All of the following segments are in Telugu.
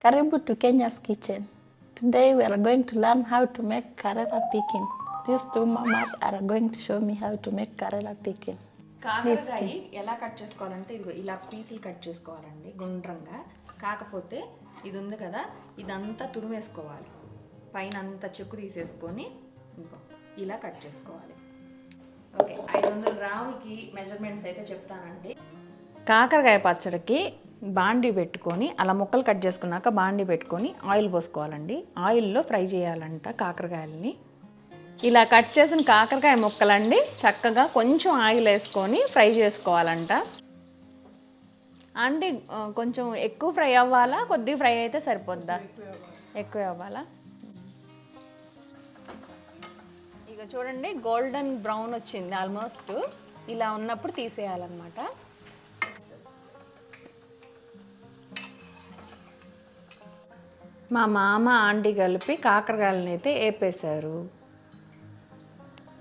Karibu to Kenya's Kitchen. Today we are going to learn how to make karela pickle. These two mamas are going to show me how to make karela pickle. కాకరకాయ ఎలా కట్ చేసుకోవాలంటే ఇదిగో ఇలా పీసులు కట్ చేసుకోవాలండి గుండ్రంగా. కాకపోతే ఇది ఉంది కదా, ఇదంతా తురిమేసుకోవాలి. పైన అంతా చెక్కు తీసేసుకొని ఇదిగో ఇలా కట్ చేసుకోవాలి. ఓకే, 500 గ్రాములకి మెజర్మెంట్స్ అయితే చెప్తానండి. కాకరకాయ పచ్చడికి బాండీ పెట్టుకొని అలా ముక్కలు కట్ చేసుకున్నాక బాండీ పెట్టుకొని ఆయిల్ పోసుకోవాలండి. ఆయిల్లో ఫ్రై చేయాలంట కాకరకాయలని. ఇలా కట్ చేసిన కాకరకాయ ముక్కలండి చక్కగా కొంచెం ఆయిల్ వేసుకొని ఫ్రై చేసుకోవాలంట. అంటే కొంచెం ఎక్కువ ఫ్రై అవ్వాలా, కొద్దిగా ఫ్రై అయితే సరిపోద్దా? ఎక్కువ అవ్వాలా? ఇక చూడండి, గోల్డెన్ బ్రౌన్ వచ్చింది ఆల్మోస్ట్. ఇలా ఉన్నప్పుడు తీసేయాలన్నమాట. మా మామ ఆంటీ కలిపి కాకరకాయలని అయితే వేపేశారు.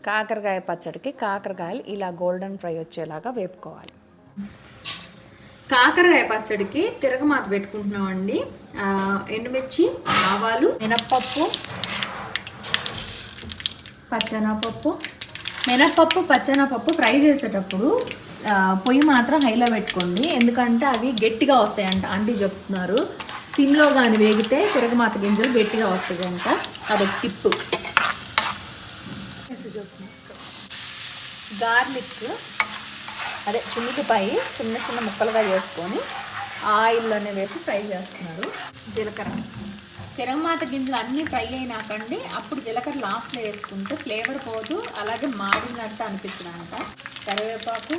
కాకరకాయ పచ్చడికి కాకరకాయలు ఇలా గోల్డెన్ ఫ్రై వచ్చేలాగా వేపుకోవాలి. కాకరకాయ పచ్చడికి తిరగమాత పెట్టుకుంటున్నామండి. ఎండుమిర్చి, ఆవాలు, మినప్పప్పు, పచ్చెనపప్పు ఫ్రై చేసేటప్పుడు పొయ్యి మాత్రం హైలో పెట్టుకోండి, ఎందుకంటే అవి గట్టిగా వస్తాయంట ఆంటీ చెప్తున్నారు. సిమ్లో కానీ వేగితే తిరగమాత గింజలు గట్టిగా వస్తాయి అంట. అదొక టిప్పు. గార్లిక్ అదే ఉల్లిపాయ చిన్న చిన్న ముక్కలుగా చేసుకొని ఆయిల్లోనే వేసి ఫ్రై చేస్తున్నారు. జీలకర్ర, తిరగమాత గింజలు అన్నీ ఫ్రై అయినాకండి అప్పుడు జీలకర్ర లాస్ట్లో వేసుకుంటే ఫ్లేవర్ పోదు, అలాగే మాడినట్టు అనిపించదంట. కరివేపాకు,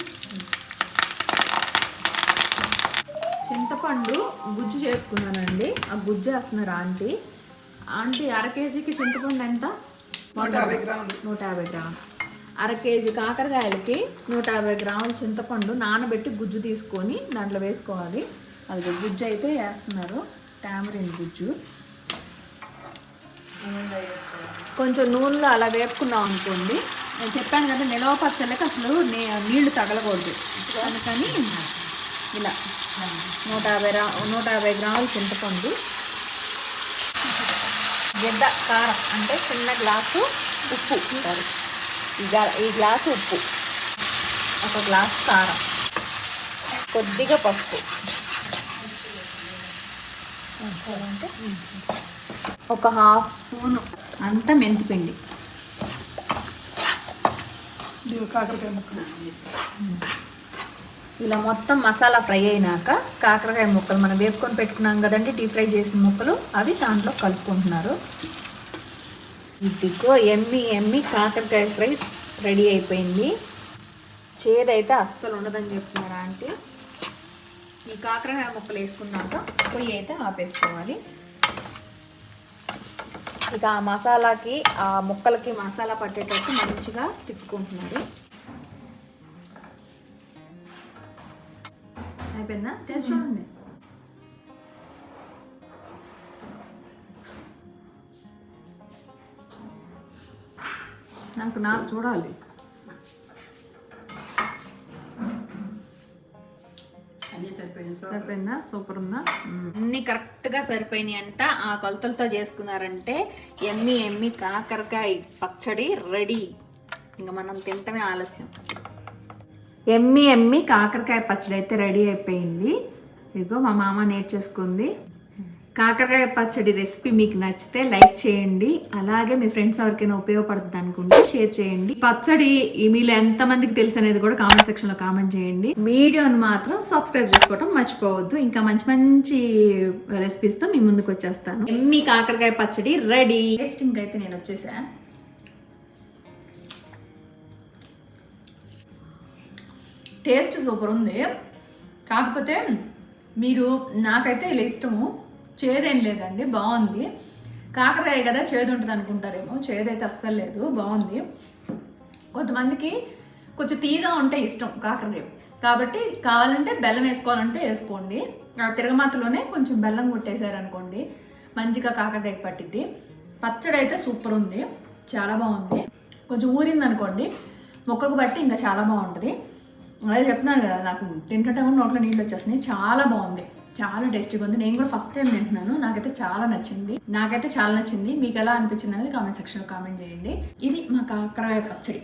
చింతపండు గుజ్జు చేసుకున్నానండి. ఆ గుజ్జు వేస్తున్నారు ఆంటీ. అర కేజీకి చింతపండు ఎంత? 150 గ్రాములు. అర కేజీ కాకరకాయలకి 150 గ్రాముల చింతపండు నానబెట్టి గుజ్జు తీసుకొని దాంట్లో వేసుకోవాలి. అది గుజ్జు అయితే వేస్తున్నారు, టామరిన్ గుజ్జు. కొంచెం నూనెలో అలా వేపుకున్నాం అనుకోండి. నేను చెప్పాను కదా, నిలవ పచ్చళ్ళకి అసలు నీళ్లు తగలకూడదు. అందుకని ఇలా 150 గ్రాముల చింతపండు, గిద్ద కారం అంటే చిన్న గ్లాసు ఉప్పు, ఈ గ్లాసు ఉప్పు, 1 గ్లాసు కారం, కొద్దిగా పసుపు, ఒక 1/2 స్పూను అంత మెంతిపిండి. ఇలా మొత్తం మసాలా ఫ్రై అయినాక కాకరకాయ ముక్కలు మనం వేపుకొని పెట్టుకున్నాం కదండి, డీప్ ఫ్రై చేసిన ముక్కలు, అవి దాంట్లో కలుపుకుంటున్నారు. ఇదిగో ఎమ్మి కాకరకాయ ఫ్రై రెడీ అయిపోయింది. చేదైతే అస్సలు ఉండదని చెప్తున్నారు ఆంటీ. ఈ కాకరకాయ ముక్కలు వేసుకున్నాక పొయ్యి అయితే ఆపేసుకోవాలి. ఇక ఆ మసాలాకి, ఆ ముక్కలకి మసాలా పట్టేటట్టు మంచిగా తిప్పుకుంటున్నారు. అయిపోయిందా? టేస్ట్ చూడండి. నాకు చూడాలి. సరిపోయిందా? సూపర్ ఉందా? అన్నీ కరెక్ట్గా సరిపోయినాయి అంట. ఆ కొలతలతో చేసుకున్నారంటే ఎమ్మి కాకరకాయ పచ్చడి రెడీ. ఇంకా మనం తింటమే ఆలస్యం. ఎమ్మి కాకరకాయ పచ్చడి అయితే రెడీ అయిపోయింది. ఇదిగో మా మామ నేర్చేసుకుంది. కాకరకాయ పచ్చడి రెసిపీ మీకు నచ్చితే లైక్ చేయండి, అలాగే మీ ఫ్రెండ్స్ ఎవరికైనా ఉపయోగపడుతుంది అనుకుంటే షేర్ చేయండి. పచ్చడి మీలో ఎంతమందికి తెలుసు అనేది కూడా కామెంట్ సెక్షన్లో కామెంట్ చేయండి. వీడియోని మాత్రం సబ్స్క్రైబ్ చేసుకోవడం మర్చిపోవద్దు. ఇంకా మంచి మంచి రెసిపీస్తో మీ ముందుకు వచ్చేస్తాను. ఎమ్మి కాకరకాయ పచ్చడి రెడీ. టేస్టింగ్ అయితే నేను వచ్చేసా. టేస్ట్ సూపర్ ఉంది. కాకపోతే నాకైతే ఇలా ఇష్టము, చేదేం లేదండి, బాగుంది. కాకరకాయ కదా చేదు ఉంటుంది అనుకుంటారేమో, చేదైతే అస్సలు లేదు, బాగుంది. కొంతమందికి కొంచెం తీగా ఉంటే ఇష్టం కాకరకాయ, కాబట్టి కావాలంటే బెల్లం వేసుకోవాలంటే వేసుకోండి. ఆ తిరగమాతలోనే కొంచెం బెల్లం కొట్టేశారనుకోండి మంచిగా కాకరకాయ పట్టిద్ది. పచ్చడి అయితే సూపర్ ఉంది, చాలా బాగుంది. కొంచెం ఊరింది అనుకోండి మొక్కకు బట్టి ఇంకా చాలా బాగుంటుంది. అదే చెప్తున్నాను కదా, నాకు తింటుంటే కూడా నోట్లో నీళ్ళు వచ్చేస్తున్నాయి, చాలా బాగుంది. చాలా టేస్టీగా ఉంది. నేను కూడా ఫస్ట్ టైం తింటున్నాను. నాకైతే చాలా నచ్చింది. మీకు ఎలా అనిపించింది అనేది కామెంట్ సెక్షన్లో కామెంట్ చేయండి. ఇది మా కాకరకాయ పచ్చడి.